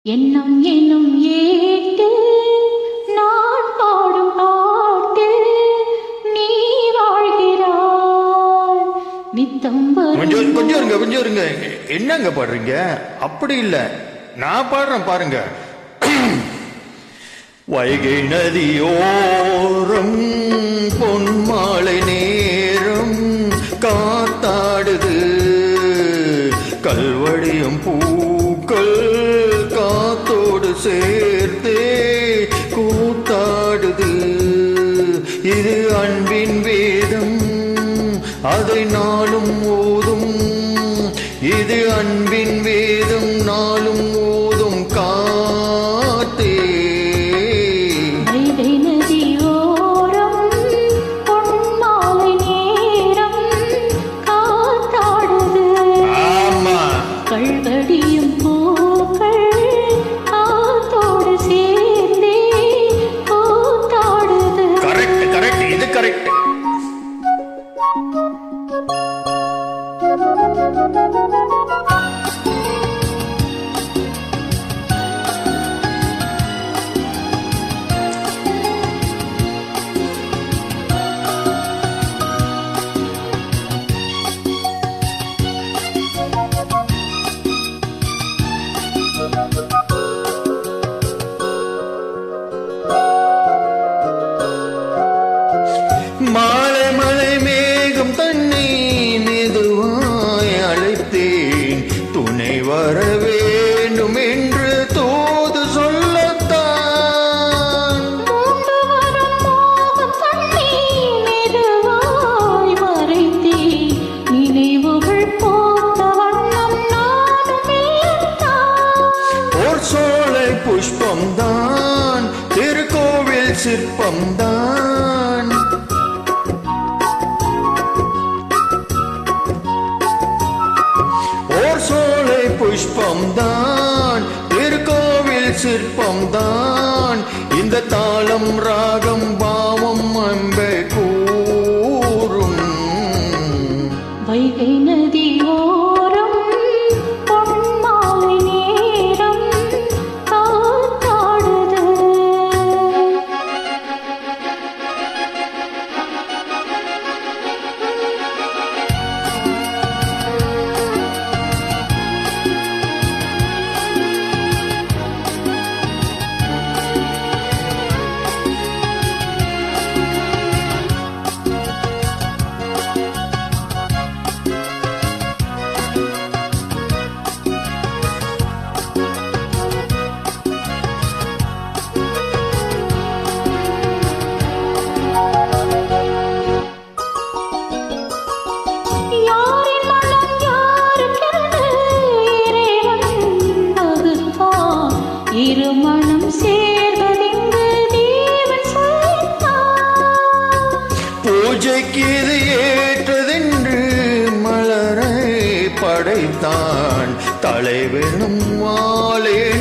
எண்ணம் என்னும் ஏட்டு நான் பாடும் பாட்டு நீ வாழ்கிறாய் நித்தம் கொஞ்சம் இருங்க என்னங்க பாடுறீங்க? அப்படி இல்ல, நான் பாடுறேன் பாருங்க. வைகை நதியோரம் பொன்மாலை நேரம் காத்தாடுது, கல்வடியும் பூக்கள் காத்தோடு சேர்த்தே கூத்தாடுது. இது அன்பின் வேதம், அதை நாளும் ஓதும். இது அன்பின் வேதம், நாளும் ஓதும் காத்தே. வைகை நதியோரம் பொன்மாலை நேரம் காத்தாடுது, ஆமா, கல்வடியும் பூக்கள் காத்தோடு சேர்ந்தே கூத்தாடுது. கரெக்ட் கரெக்ட், இது கரெக்ட். மாலை மலை மேகம் தன்னை மெதுவாய் அழைத்தேன், துணை வர வேண்டும் என்று தூது சொல்லத்தான். மூண்டு வரும் மோகம் தன்னை மெதுவாய் மறைத்தேன், நினைவுகள் போத்த வண்ணம் நானும் இல்லத்தான். ஓர் சோலை புஷ்பம்தான், திருக்கோவில் சிற்பம்தான். ஓர் சோலை புஷ்பம்தான், திருக்கோவில் சிற்பம்தான். இந்த தாளம் ராகம் பாவம் அன்பை கூறும். வைகை நதியோரம் பொன்மாலை நேரம் காத்தாடுது. யாரின் மனம் யாருக்கென்று இறைவன் வகுத்தான், இரு மனம் சேர்வதென்று தேவன் சொல்லித்தான். பூஜைக்கு இது ஏற்றதென்று மலரை படைத்தான், தலைவனும் வாழேன்